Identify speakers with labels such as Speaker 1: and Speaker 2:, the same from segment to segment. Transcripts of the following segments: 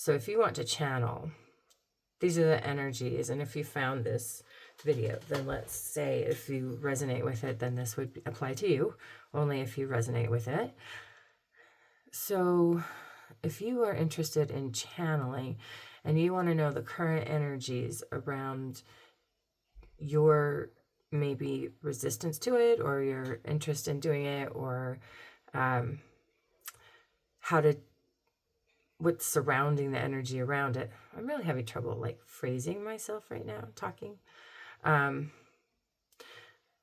Speaker 1: So if you want to channel, these are the energies. And if you found this video, then let's say if you resonate with it, then this would apply to you, only if you resonate with it. So if you are interested in channeling and you want to know the current energies around your maybe resistance to it, or your interest in doing it, or what's surrounding the energy around it. I'm really having trouble like phrasing myself right now, talking. And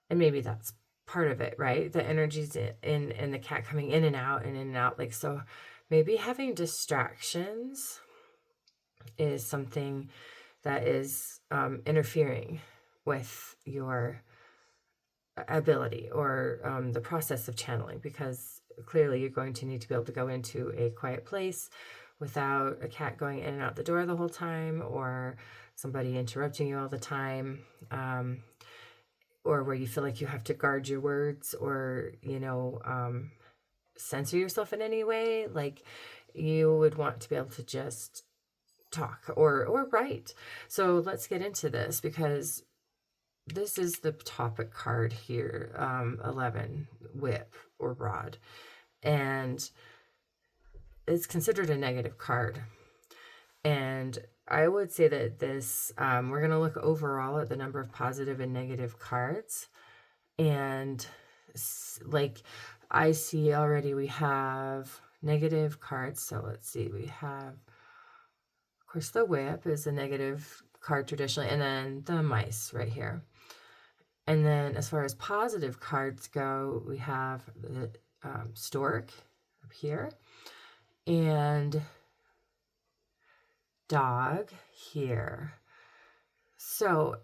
Speaker 1: maybe that's part of it, right? The energies in the cat coming in and out and in and out. Like, so maybe having distractions is something that is interfering with your ability or the process of channeling, because clearly you're going to need to be able to go into a quiet place without a cat going in and out the door the whole time, or somebody interrupting you all the time, or where you feel like you have to guard your words, or, censor yourself in any way. Like, you would want to be able to just talk or write. So let's get into this, because this is the topic card here, 11, whip or rod. And it's considered a negative card. And I would say that this, we're going to look overall at the number of positive and negative cards. And like I see already, we have negative cards. So let's see, we have, of course, the whip is a negative card traditionally, and then the mice right here. And then as far as positive cards go, we have the stork up here, and dog here. So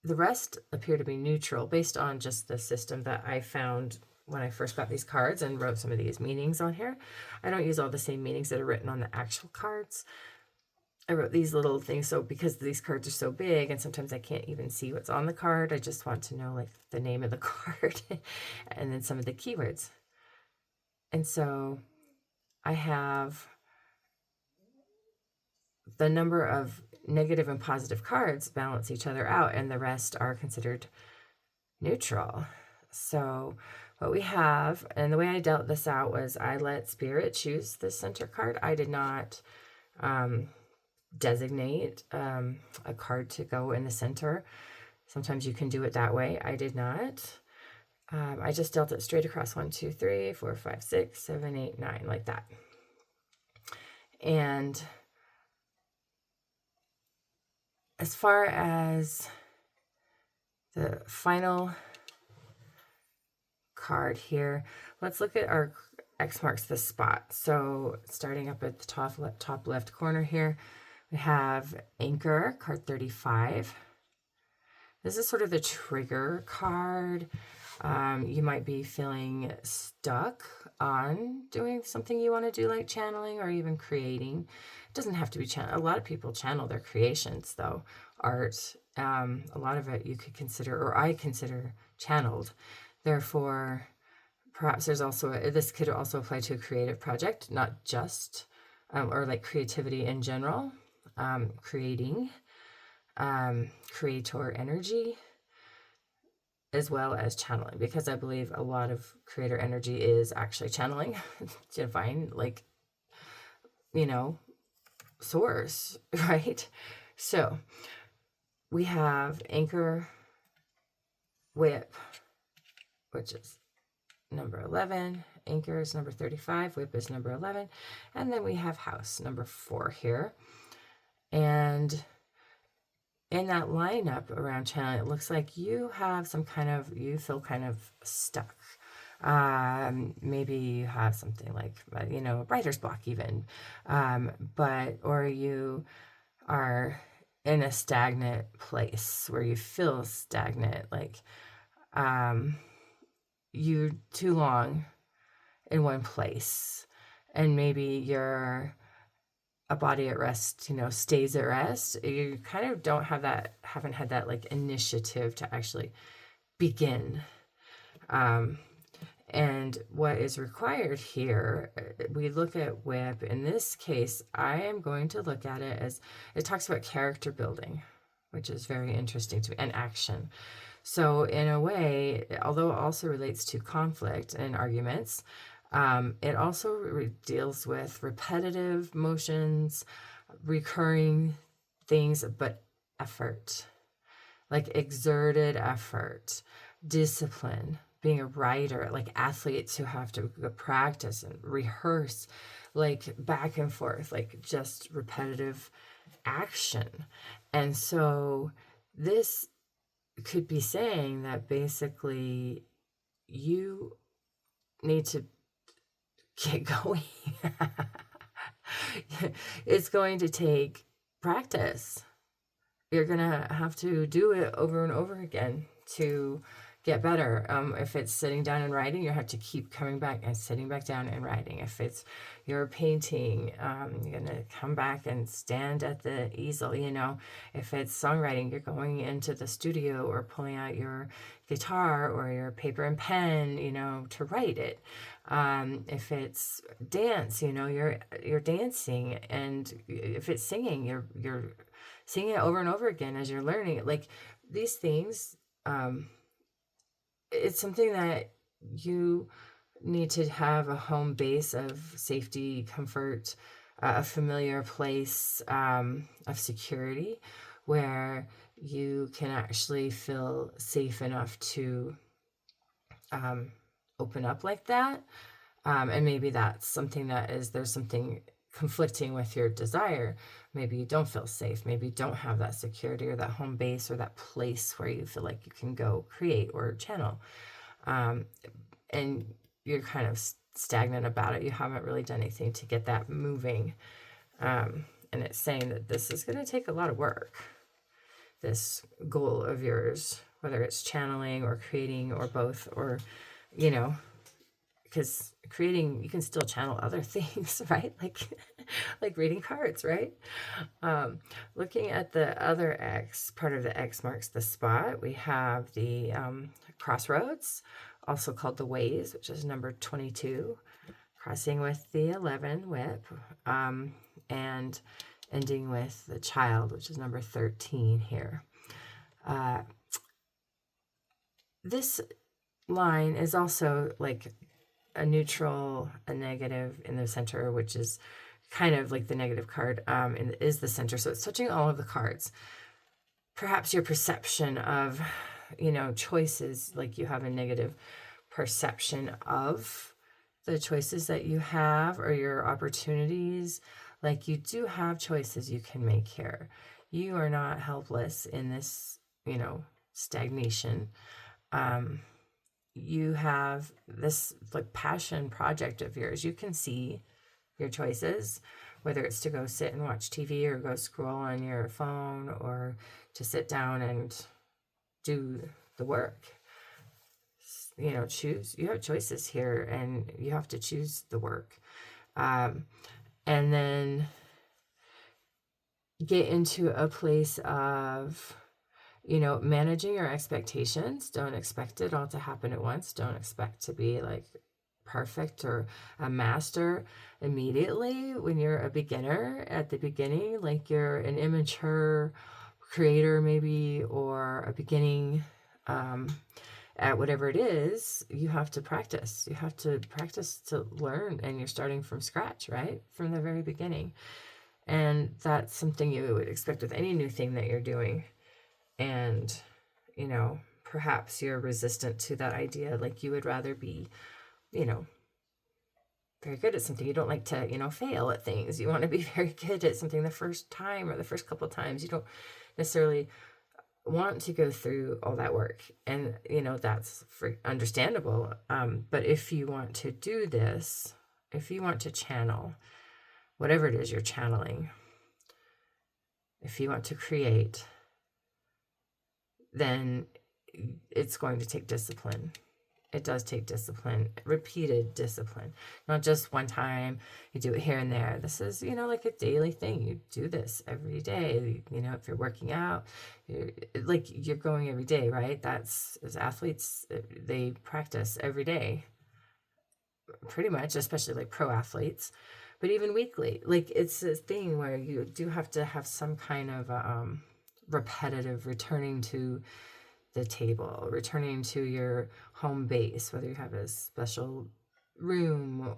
Speaker 1: the rest appear to be neutral based on just the system that I found when I first got these cards and wrote some of these meanings on here. I don't use all the same meanings that are written on the actual cards. I wrote these little things, so because these cards are so big and sometimes I can't even see what's on the card, I just want to know like the name of the card and then some of the keywords. And so I have the number of negative and positive cards balance each other out, and the rest are considered neutral. So what we have, and the way I dealt this out was I let Spirit choose the center card. I did not designate a card to go in the center. Sometimes you can do it that way. I did not. I just dealt it straight across 1, 2, 3, 4, 5, 6, 7, 8, 9, like that. And as far as the final card here, let's look at our X marks the spot. So starting up at the top left corner here, we have Anchor, card 35. This is sort of the trigger card. You might be feeling stuck on doing something you want to do, like channeling or even creating. It doesn't have to be channel. A lot of people channel their creations, though. Art, a lot of it you could consider, or I consider, channeled. Therefore, perhaps there's also, this could also apply to a creative project, not just, or like creativity in general, creating, creator energy, as well as channeling, because I believe a lot of creator energy is actually channeling divine, like, source, right? So we have Anchor, whip, which is number 11. Anchor is number 35. Whip is number 11. And then we have house, number 4 here. And in that lineup around channeling, it looks like you have you feel kind of stuck. Maybe you have something like, writer's block even. Or you are in a stagnant place where you feel stagnant, like you're too long in one place, and maybe you're a body at rest, stays at rest. You kind of haven't had that like initiative to actually begin. And what is required here, we look at WIP. In this case, I am going to look at it as it talks about character building, which is very interesting to me, and action. So, in a way, although it also relates to conflict and arguments, it also deals with repetitive motions, recurring things, but effort, like exerted effort, discipline, being a writer, like athletes who have to practice and rehearse, like back and forth, like just repetitive action. And so this could be saying that basically you need to get going. It's going to take practice. You're going to have to do it over and over again to get better. If it's sitting down and writing, you have to keep coming back and sitting back down and writing. If it's you're painting, you're going to come back and stand at the easel, you know. If it's songwriting, you're going into the studio or pulling out your guitar or your paper and pen, you know, to write it. If it's dance, you know, you're dancing. And if it's singing, you're singing it over and over again as you're learning it. Like these things, it's something that you need to have a home base of safety, comfort, a familiar place of security where you can actually feel safe enough to open up like that. And maybe that's something that is, there's something conflicting with your desire. Maybe you don't feel safe. Maybe you don't have that security or that home base or that place where you feel like you can go create or channel. And you're kind of stagnant about it. You haven't really done anything to get that moving. And it's saying that this is going to take a lot of work, this goal of yours, whether it's channeling or creating or both, or, you know, because creating, you can still channel other things, right? Like reading cards, right? Looking at the other X, part of the X marks the spot, we have the crossroads, also called the ways, which is number 22, crossing with the 11 whip, and ending with the child, which is number 13 here. This line is also like a neutral, a negative in the center, which is kind of like the negative card, and is the center. So it's touching all of the cards. Perhaps your perception of, you know, choices, like you have a negative perception of the choices that you have or your opportunities. Like you do have choices you can make here. You are not helpless in this, you know, stagnation. You have this like passion project of yours. You can see your choices, whether it's to go sit and watch TV or go scroll on your phone or to sit down and do the work. You know, choose. You have choices here and you have to choose the work. And then get into a place of, you know, managing your expectations. Don't expect it all to happen at once. Don't expect to be like perfect or a master immediately when you're a beginner at the beginning, like you're an immature creator maybe, or a beginning at whatever it is. You have to practice. You have to practice to learn, and you're starting from scratch, right? From the very beginning. And that's something you would expect with any new thing that you're doing. And, you know, perhaps you're resistant to that idea. Like you would rather be, you know, very good at something. You don't like to, you know, fail at things. You want to be very good at something the first time or the first couple of times. You don't necessarily want to go through all that work. And, you know, that's understandable. But if you want to do this, if you want to channel, whatever it is you're channeling, if you want to create, then it's going to take discipline. It does take discipline, repeated discipline, not just one time. You do it here and there. This is, you know, like a daily thing. You do this every day. You know, if you're working out, you're going every day, right? That's, as athletes, they practice every day. pretty much, especially like pro athletes, but even weekly. Like it's a thing where you do have to have some kind of repetitive returning to the table, returning to your home base, whether you have a special room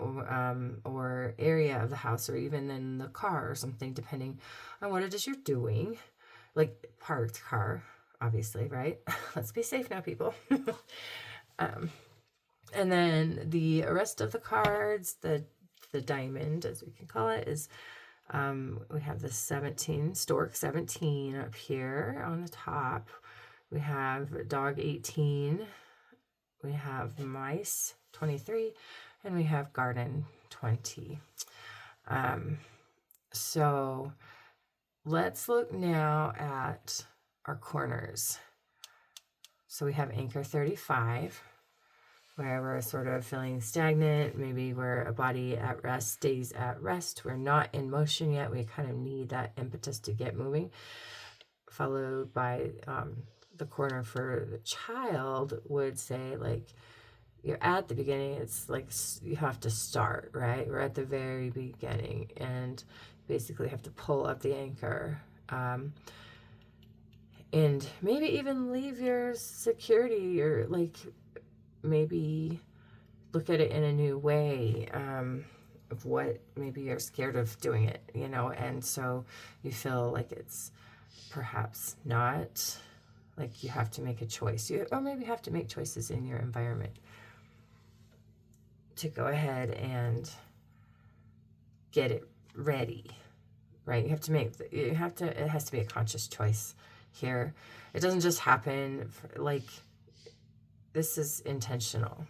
Speaker 1: or area of the house, or even in the car or something, depending on what it is you're doing. Like parked car, obviously, right? Let's be safe now, people. um, and then the rest of the cards, the diamond, as we can call it, is we have the 17, stork 17 up here on the top. We have dog 18. We have mice 23. And we have garden 20. So let's look now at our corners. So we have anchor 35, where we're sort of feeling stagnant. Maybe we're a body at rest, stays at rest. We're not in motion yet. We kind of need that impetus to get moving. Followed by the corner for the child would say, like, you're at the beginning. It's like you have to start, right? We're at the very beginning and basically have to pull up the anchor. And maybe even leave your security, or like maybe look at it in a new way, of what maybe you're scared of doing it, and so you feel like it's perhaps not, like you have to make a choice, or maybe have to make choices in your environment to go ahead and get it ready, right? It has to be a conscious choice here. It doesn't just happen, like this is intentional.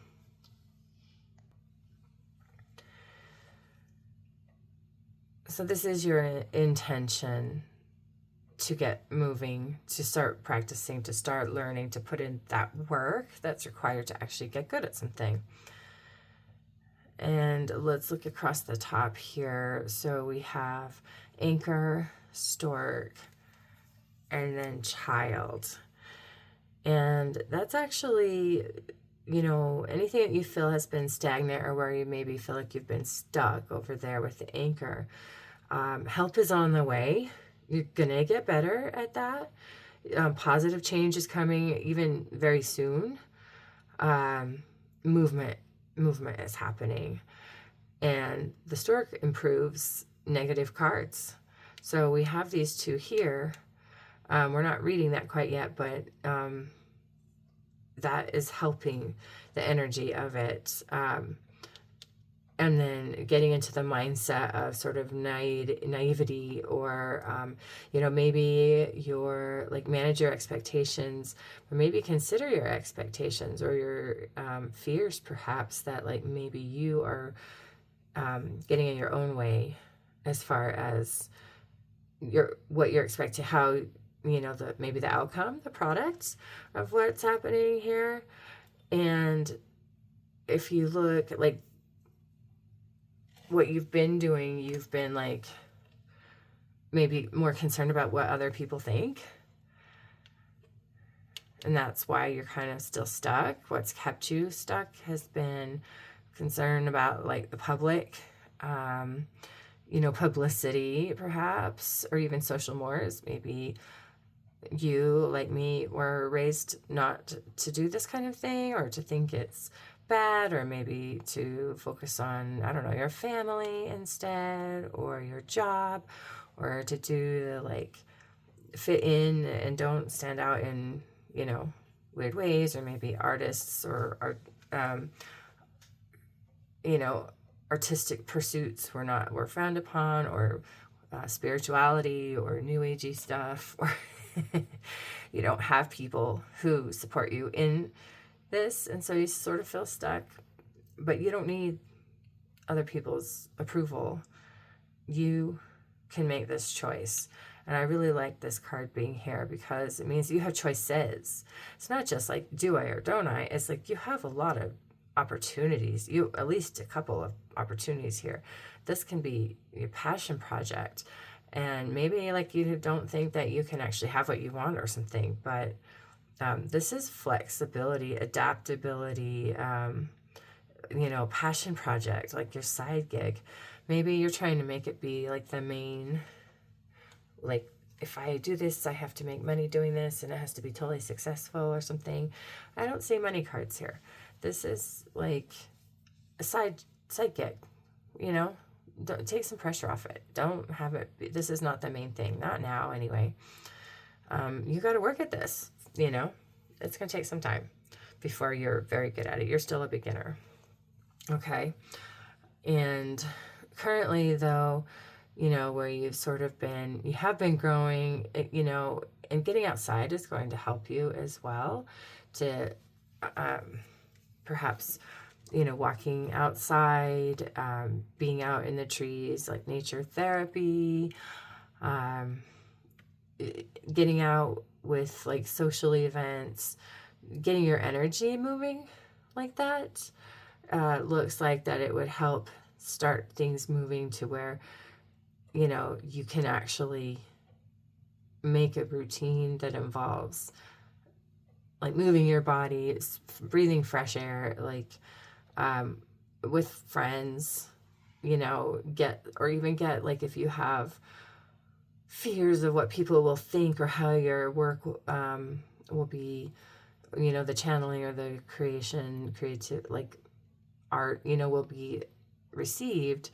Speaker 1: So this is your intention to get moving, to start practicing, to start learning, to put in that work that's required to actually get good at something. And let's look across the top here. So we have anchor, stork, and then child. And that's actually, anything that you feel has been stagnant, or where you maybe feel like you've been stuck over there with the anchor. Help is on the way. You're going to get better at that. Positive change is coming even very soon. Movement is happening. And the stork improves negative cards. So we have these two here. We're not reading that quite yet, but that is helping the energy of it. And then getting into the mindset of sort of naivety, or, maybe you're like manage your expectations, or maybe consider your expectations or your fears, perhaps, that like maybe you are getting in your own way as far as what you're expecting, how, maybe the outcome, the product of what's happening here. And if you look at like what you've been doing, you've been like maybe more concerned about what other people think. And that's why you're kind of still stuck. What's kept you stuck has been concern about like the public, publicity perhaps, or even social mores. Maybe you, like me, were raised not to do this kind of thing, or to think it's bad, or maybe to focus on, I don't know, your family instead, or your job, or to do the like fit in and don't stand out in, weird ways, or maybe artists or artistic pursuits were frowned upon, or spirituality or new agey stuff, or you don't have people who support you in this, and so you sort of feel stuck. But you don't need other people's approval. You can make this choice. And I really like this card being here, because it means you have choices. It's not just like, do I or don't I? It's like you have a lot of opportunities. At least a couple of opportunities here. This can be your passion project. And maybe like you don't think that you can actually have what you want or something, but this is flexibility, adaptability, passion project, like your side gig. Maybe you're trying to make it be like the main, like, if I do this, I have to make money doing this, and it has to be totally successful or something. I don't see money cards here. This is like a side gig, Don't take some pressure off it. Don't have it. This is not the main thing. Not now, anyway. You got to work at this. It's going to take some time before you're very good at it. You're still a beginner. Okay. And currently, though, where you have been growing, and getting outside is going to help you as well to perhaps, walking outside, being out in the trees, like nature therapy, getting out with like social events, getting your energy moving like that. Looks like that it would help start things moving to where, you can actually make a routine that involves like moving your body, breathing fresh air, like with friends, get like if you have fears of what people will think or how your work will be, the channeling or the creative, like art, will be received.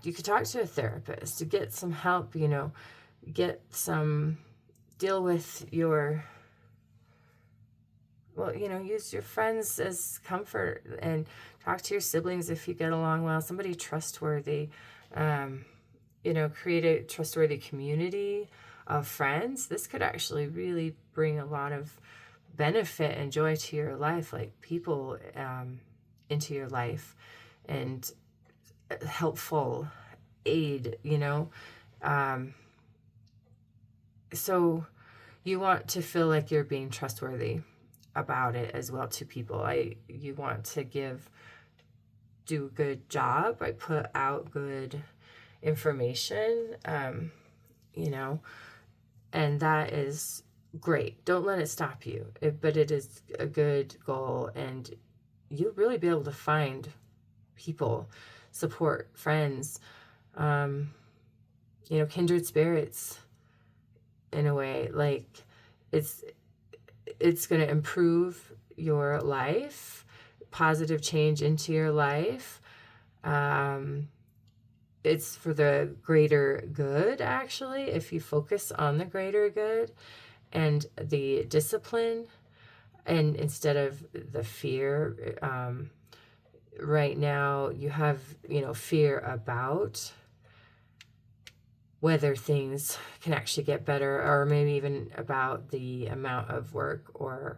Speaker 1: You could talk to a therapist to get some help, deal with your, use your friends as comfort, and talk to your siblings if you get along well, somebody trustworthy, create a trustworthy community of friends. This could actually really bring a lot of benefit and joy to your life, like people into your life, and helpful aid, so you want to feel like you're being trustworthy about it as well to people. You want to do a good job. I put out good information, and that is great. Don't let it stop you, but it is a good goal, and you'll really be able to find people, support, friends, kindred spirits in a way. Like it's going to improve your life, positive change into your life. It's for the greater good, actually, if you focus on the greater good and the discipline, and instead of the fear. Right now you have, fear about whether things can actually get better, or maybe even about the amount of work or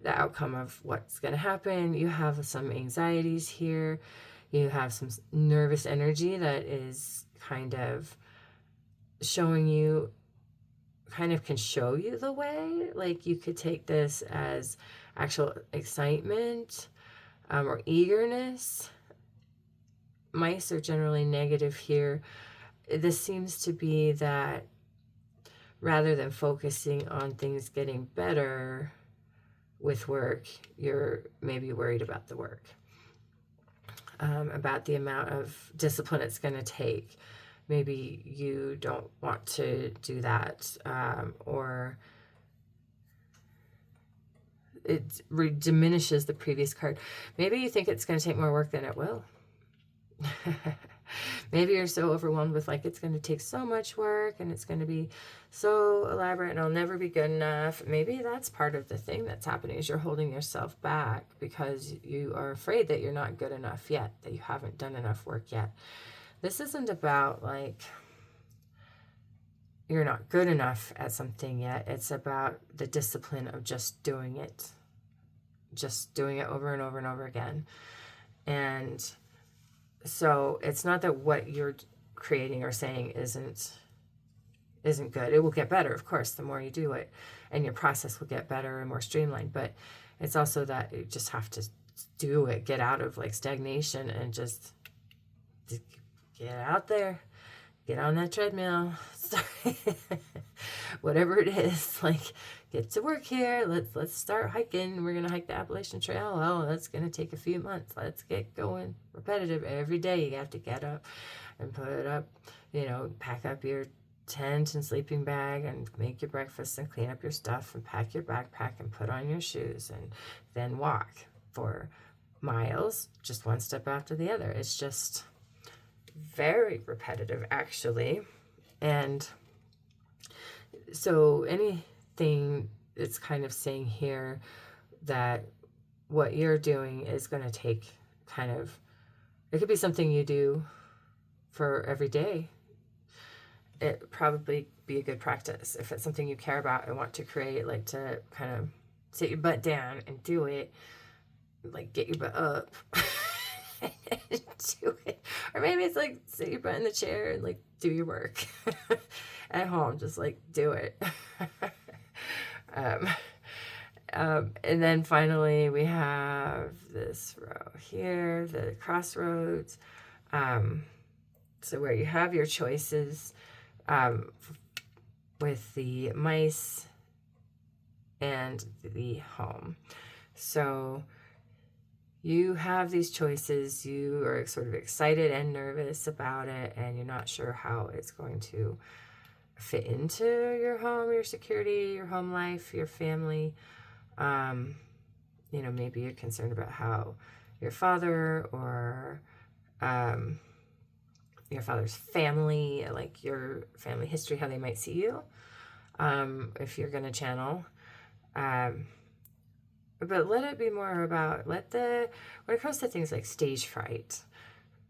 Speaker 1: the outcome of what's going to happen. You have some anxieties here. You have some nervous energy that is kind of can show you the way. Like you could take this as actual excitement, or eagerness. Mice are generally negative here. This seems to be that rather than focusing on things getting better with work, you're maybe worried about the work, about the amount of discipline it's going to take. Maybe you don't want to do that, or it diminishes the previous card. Maybe you think it's going to take more work than it will. Maybe you're so overwhelmed with like, it's going to take so much work and it's going to be so elaborate and I'll never be good enough. Maybe that's part of the thing that's happening, is you're holding yourself back because you are afraid that you're not good enough yet, that you haven't done enough work yet. This isn't about like you're not good enough at something yet. It's about the discipline of just doing it over and over and over again. And so it's not that what you're creating or saying isn't good. It will get better, of course, the more you do it, and your process will get better and more streamlined. But it's also that you just have to do it, get out of like stagnation, and just get out there, get on that treadmill. Whatever it is, like, get to work here. Let's start hiking. We're gonna hike the Appalachian Trail. Oh, that's gonna take a few months. Let's get going. Repetitive every day. You have to get up and put up, pack up your tent and sleeping bag and make your breakfast and clean up your stuff and pack your backpack and put on your shoes and then walk for miles, just one step after the other. It's just very repetitive, actually. And so anything it's kind of saying here that what you're doing is going to take it could be something you do for every day. It probably be a good practice if it's something you care about and want to create, like to kind of sit your butt down and do it, like get your butt up and do it. Or maybe it's like sit your butt in the chair and like do your work at home, just like do it. And then finally we have this row here, the crossroads. So where you have your choices with the mice and the home. So you have these choices. You are sort of excited and nervous about it, and you're not sure how it's going to fit into your home, your security, your home life, your family. Maybe you're concerned about how your father or your father's family, like your family history, how they might see you, if you're going to channel. But let it be more about, when it comes to things like stage fright,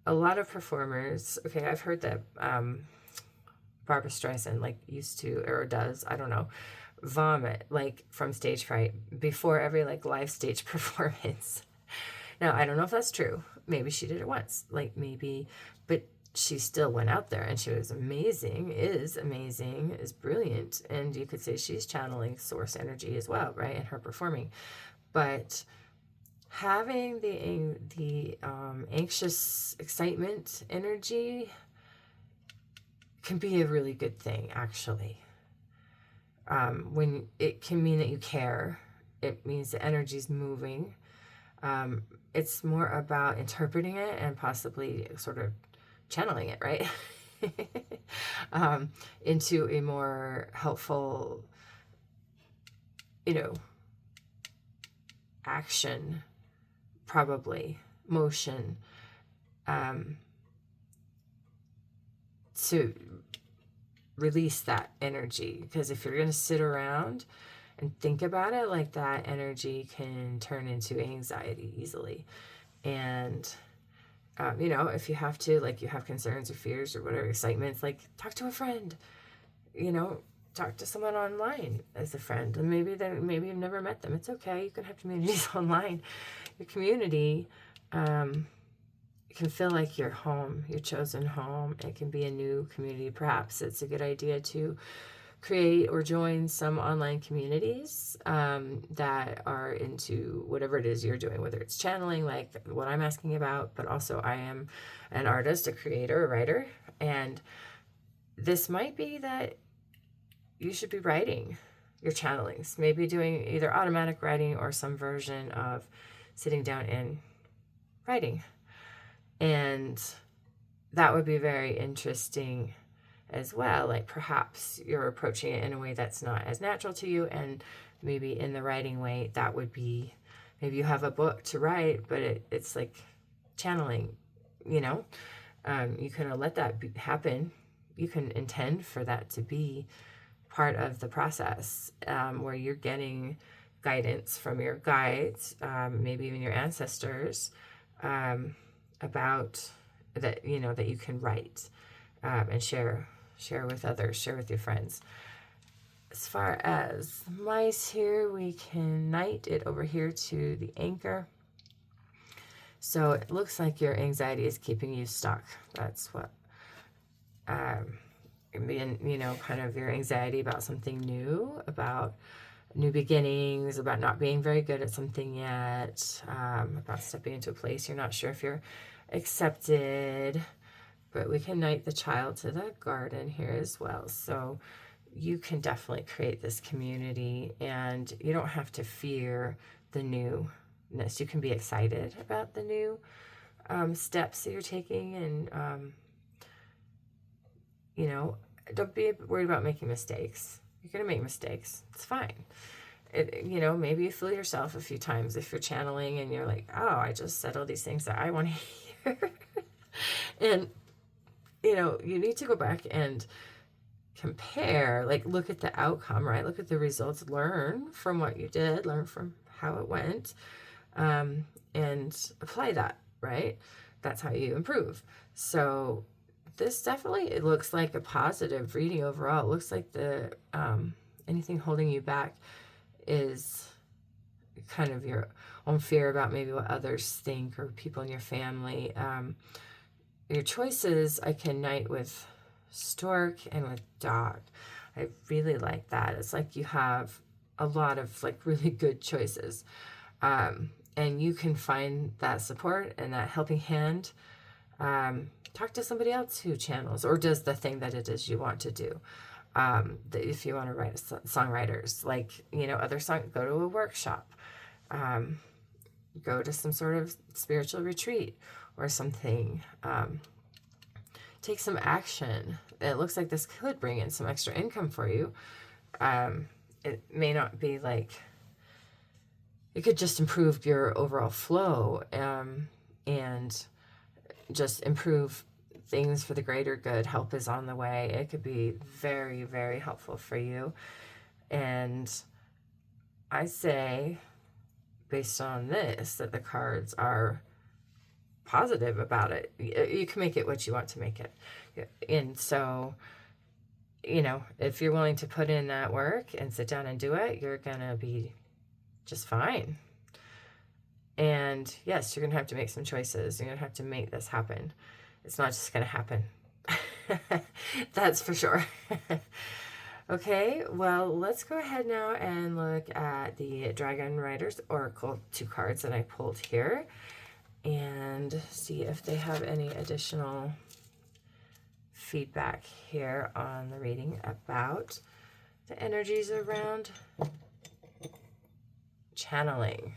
Speaker 1: a lot of performers, okay, I've heard that Barbra Streisand used to, or does, I don't know, vomit from stage fright before every live stage performance. Now, I don't know if that's true. Maybe she did it once, maybe, but she still went out there and she was amazing, is brilliant. And you could say she's channeling source energy as well, right? In her performing. But having the anxious excitement energy can be a really good thing, actually. When it can mean that you care, it means the energy's moving. It's more about interpreting it and possibly sort of channeling it, right? Into a more helpful, action, probably motion, to release that energy. Because if you're going to sit around and think about it, that energy can turn into anxiety easily. And if you have to, you have concerns or fears or whatever, excitements, talk to a friend, talk to someone online as a friend. And maybe you've never met them. It's okay. You can have communities online. Your community can feel like your home, your chosen home. It can be a new community. Perhaps it's a good idea to create or join some online communities that are into whatever it is you're doing, whether it's channeling, like what I'm asking about, but also I am an artist, a creator, a writer, and this might be that you should be writing your channelings, maybe doing either automatic writing or some version of sitting down and writing. And that would be very interesting as well. Perhaps you're approaching it in a way that's not as natural to you, and maybe in the writing way, that would be, maybe you have a book to write, but it's like channeling, you can let that happen. You can intend for that to be part of the process, where you're getting guidance from your guides, maybe even your ancestors, about that, that you can write and share with others, share with your friends. As far as mice here, we can knight it over here to the anchor. So it looks like your anxiety is keeping you stuck. That's what, being, kind of your anxiety about something new, about new beginnings, about not being very good at something yet, about stepping into a place you're not sure if you're accepted. But we can knight the child to the garden here as well. So you can definitely create this community, and you don't have to fear the newness. You can be excited about the new steps that you're taking, and you know, don't be worried about making mistakes. You're going to make mistakes. It's fine. You know, maybe you fool yourself a few times if you're channeling and you're like, oh, I just said all these things that I want to hear. And, you know, you need to go back and compare, like look at the outcome, right? Look at the results, learn from what you did, learn from how it went, and apply that, right? That's how you improve. So this definitely, it looks like a positive reading overall. It looks like the anything holding you back is kind of your own fear about maybe what others think or people in your family. Your choices I can knight with stork and with dog. I really like that. It's like you have a lot of like really good choices. And you can find that support and that helping hand. Talk to somebody else who channels or does the thing that it is you want to do. If you want to write songwriters, like, you know, other go to a workshop, go to some sort of spiritual retreat or something. Take some action. It looks like this could bring in some extra income for you. It may not be like, it could just improve your overall flow, and just improve things for the greater good. Help is on the way. It could be very, very helpful for you. And I say, based on this, that the cards are positive about it. You can make it what you want to make it. And so, you know, if you're willing to put in that work and sit down and do it, you're going to be just fine. And yes, you're going to have to make some choices. You're going to have to make this happen. It's not just going to happen. That's for sure. Okay, well, let's go ahead now and look at the Dragon Riders Oracle 2 cards that I pulled here and see if they have any additional feedback here on the reading about the energies around channeling.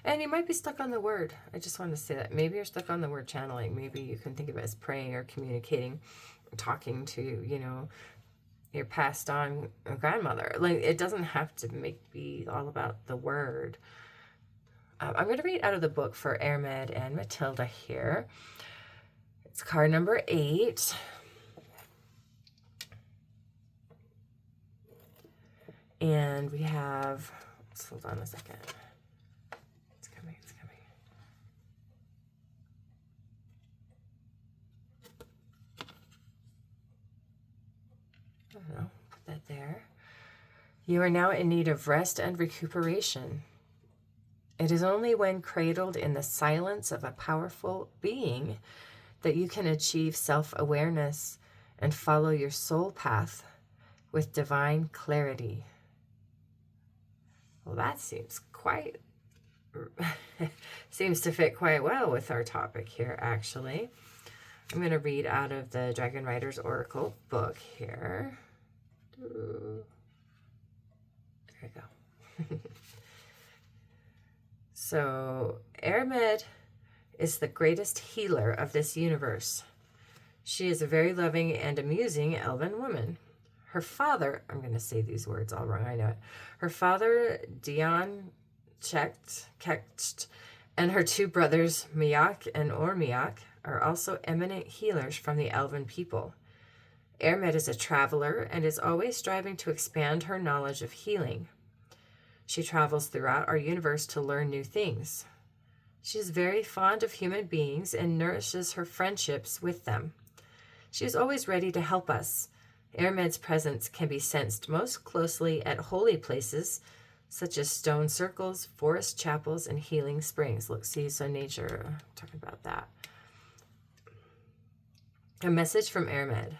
Speaker 1: And you might be stuck on the word. I just wanted to say that. Maybe you're stuck on the word channeling. Maybe you can think of it as praying or communicating, talking to, you know, your passed on grandmother. Like, it doesn't have to be all about the word. I'm going to read out of the book for Hermed and Matilda here. It's card number 8. And we have, let's hold on a second. It's coming. I don't know, put that there. You are now in need of rest and recuperation. It is only when cradled in the silence of a powerful being that you can achieve self-awareness and follow your soul path with divine clarity. Well, that seems seems to fit quite well with our topic here, actually. I'm going to read out of the Dragon Riders Oracle book here. There we go. So, Hermed is the greatest healer of this universe. She is a very loving and amusing elven woman. Her father, I'm going to say these words all wrong, I know it. Her father, Dion Kecht, and her 2 brothers, Miak and Ormiak, are also eminent healers from the elven people. Hermed is a traveler and is always striving to expand her knowledge of healing. She travels throughout our universe to learn new things. She is very fond of human beings and nourishes her friendships with them. She is always ready to help us. Hermed's presence can be sensed most closely at holy places, such as stone circles, forest chapels, and healing springs. Look, see, so nature, talking about that. A message from Hermed.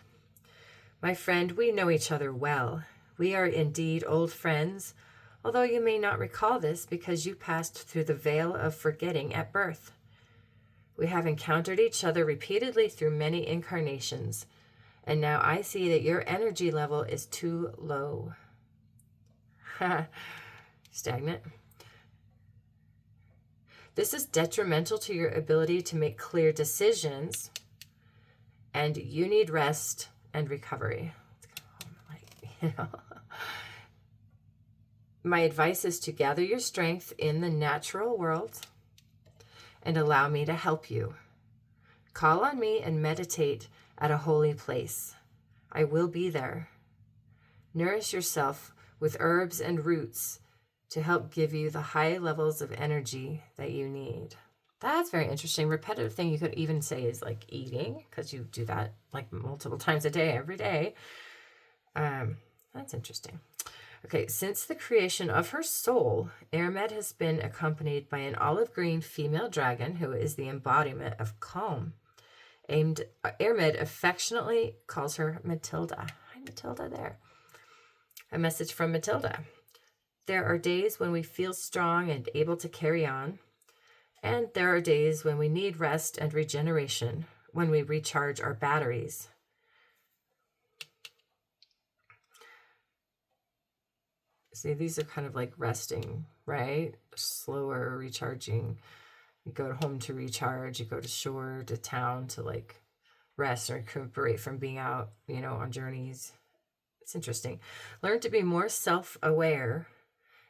Speaker 1: My friend, we know each other well. We are indeed old friends, although you may not recall this because you passed through the veil of forgetting at birth. We have encountered each other repeatedly through many incarnations, and now I see that your energy level is too low. Stagnant. This is detrimental to your ability to make clear decisions, and you need rest and recovery. My advice is to gather your strength in the natural world and allow me to help you. Call on me and meditate at a holy place. I will be there. Nourish yourself with herbs and roots to help give you the high levels of energy that you need. That's very interesting. Repetitive thing you could even say is like eating, because you do that like multiple times a day, every day. That's interesting. Okay, since the creation of her soul, Ermed has been accompanied by an olive green female dragon who is the embodiment of calm. Ermed affectionately calls her Matilda. Hi, Matilda there. A message from Matilda. There are days when we feel strong and able to carry on, and there are days when we need rest and regeneration, when we recharge our batteries. See, these are kind of like resting, right? Slower recharging. You go home to recharge, you go to shore, to town to like rest or recuperate from being out, on journeys. It's interesting. Learn to be more self-aware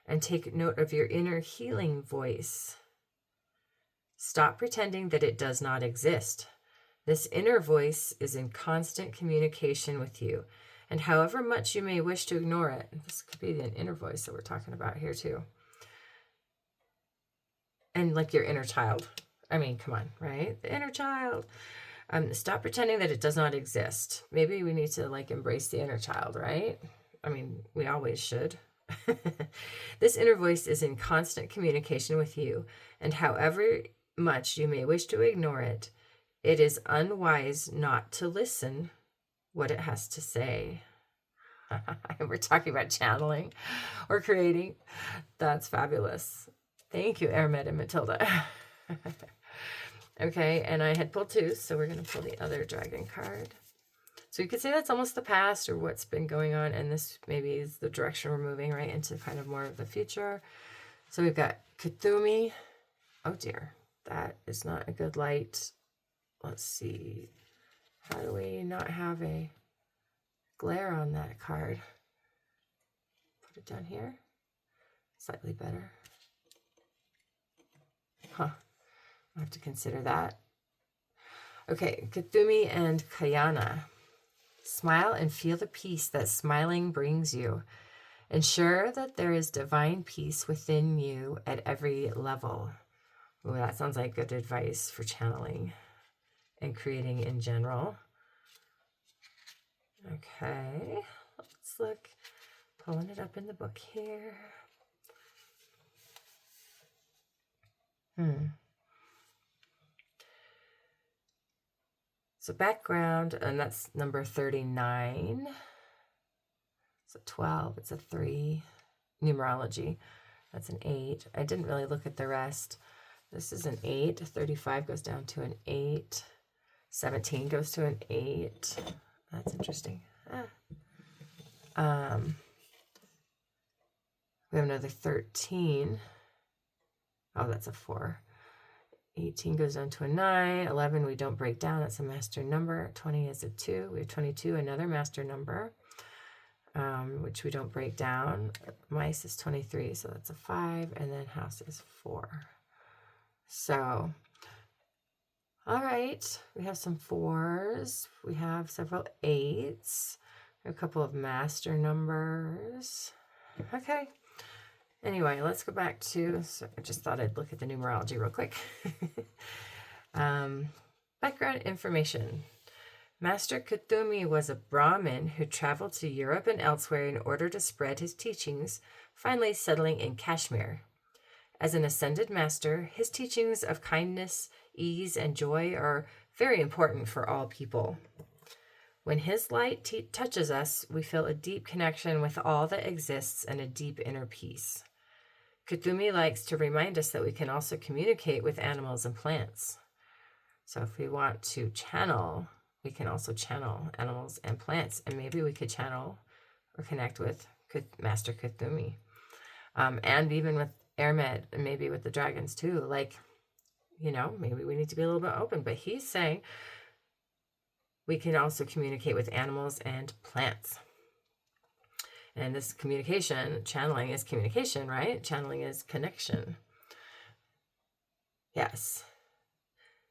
Speaker 1: and take note of your inner healing voice. Stop pretending that it does not exist. This inner voice is in constant communication with you. And however much you may wish to ignore it, this could be an inner voice that we're talking about here too. And like your inner child. I mean, come on, right? The inner child. Stop pretending that it does not exist. Maybe we need to like embrace the inner child, right? I mean, we always should. This inner voice is in constant communication with you. And however much you may wish to ignore it, it is unwise not to listen what it has to say. We're talking about channeling or creating. That's fabulous. Thank you, Ermed and Matilda. Okay, and I had pulled two, so we're going to pull the other dragon card. So you could say that's almost the past or what's been going on, and this maybe is the direction we're moving right into kind of more of the future. So we've got Kuthumi. Oh dear, that is not a good light. Let's see. How do we not have a glare on that card? Put it down here. Slightly better. Huh. I'll have to consider that. Okay, Kuthumi and Kayana. Smile and feel the peace that smiling brings you. Ensure that there is divine peace within you at every level. Ooh, that sounds like good advice for channeling and creating in general. Okay, let's look. Pulling it up in the book here. So background, and that's number 39. It's a 12, it's a 3. Numerology, that's an 8. I didn't really look at the rest. This is an 8. 35 goes down to an 8. 17 goes to an 8. That's interesting. We have another 13. Oh, that's a 4. 18 goes down to a 9. 11 we don't break down. That's a master number. 20 is a 2. We have 22, another master number, which we don't break down. Mice is 23, so that's a 5. And then house is 4. So, all right. We have some 4s. We have several 8s. A couple of master numbers. Okay. Anyway, let's go back to, so I just thought I'd look at the numerology real quick. Background information. Master Kuthumi was a Brahmin who traveled to Europe and elsewhere in order to spread his teachings, finally settling in Kashmir. As an ascended master, his teachings of kindness, ease, and joy are very important for all people. When his light touches us, we feel a deep connection with all that exists and a deep inner peace. Kuthumi likes to remind us that we can also communicate with animals and plants. So if we want to channel, we can also channel animals and plants, and maybe we could channel or connect with Master Kuthumi, and even with Ermed, and maybe with the dragons too. Like, maybe we need to be a little bit open. But he's saying we can also communicate with animals and plants. And this communication, channeling is communication, right? Channeling is connection. Yes.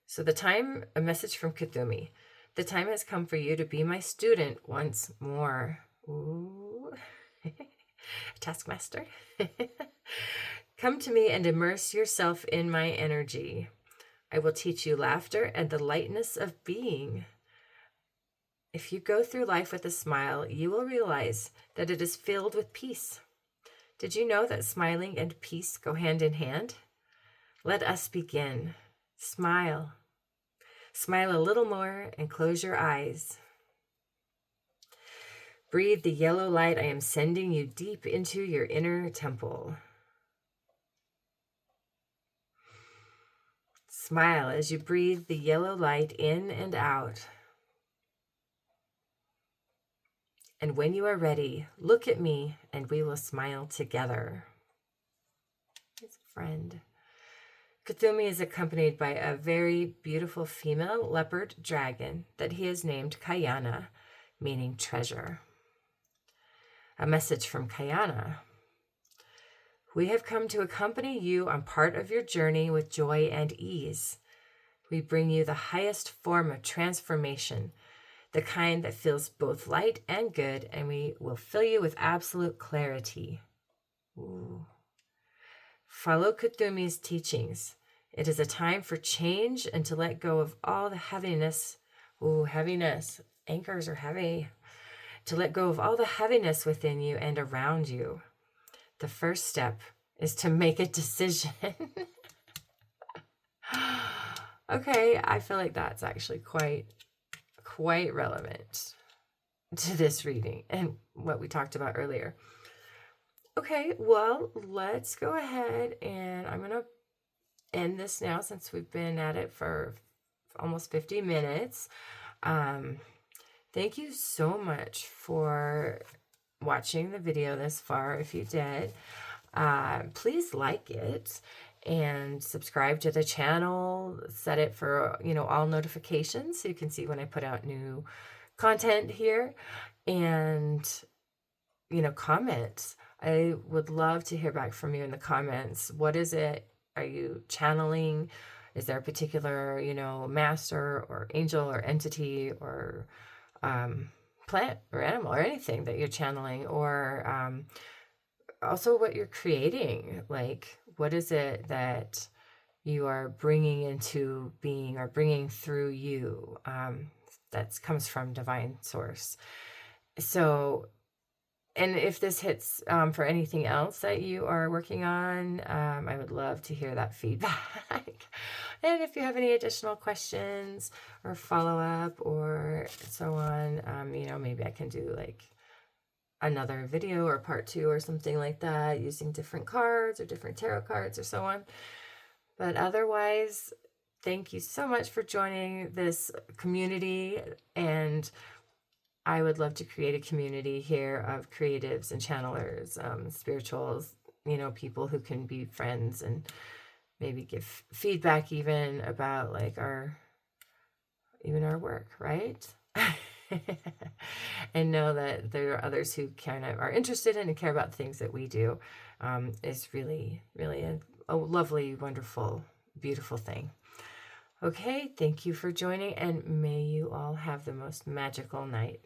Speaker 1: So a message from Kuthumi. The time has come for you to be my student once more. Ooh. Taskmaster. Come to me and immerse yourself in my energy. I will teach you laughter and the lightness of being. If you go through life with a smile, you will realize that it is filled with peace. Did you know that smiling and peace go hand in hand? Let us begin. Smile. Smile a little more and close your eyes. Breathe the yellow light I am sending you deep into your inner temple. Smile as you breathe the yellow light in and out. And when you are ready, look at me and we will smile together. He's a friend. Kuthumi is accompanied by a very beautiful female leopard dragon that he has named Kayana, meaning treasure. A message from Kayana. We have come to accompany you on part of your journey with joy and ease. We bring you the highest form of transformation, the kind that feels both light and good, and we will fill you with absolute clarity. Ooh. Follow Kuthumi's teachings. It is a time for change and to let go of all the heaviness. Ooh, heaviness. Anchors are heavy. To let go of all the heaviness within you and around you. The first step is to make a decision. Okay, I feel like that's actually quite relevant to this reading and what we talked about earlier. Okay, well, let's go ahead and I'm going to end this now since we've been at it for almost 50 minutes. Thank you so much for watching the video this far. If you did, please like it and subscribe to the channel. Set it for, all notifications so you can see when I put out new content here. And, comments. I would love to hear back from you in the comments. What is it? Are you channeling? Is there a particular, master or angel or entity or plant or animal or anything that you're channeling? Or also what you're creating? Like, what is it that you are bringing into being or bringing through you that comes from divine source? So, and if this hits for anything else that you are working on, I would love to hear that feedback. And if you have any additional questions or follow-up or so on, maybe I can do like another video or part 2 or something like that using different cards or different tarot cards or so on. But otherwise, thank you so much for joining this community, and I would love to create a community here of creatives and channelers, spirituals, people who can be friends and maybe give feedback even about like our work, right? And know that there are others who kind of are interested in and care about the things that we do is really, really a lovely, wonderful, beautiful thing. Okay, thank you for joining, and may you all have the most magical night.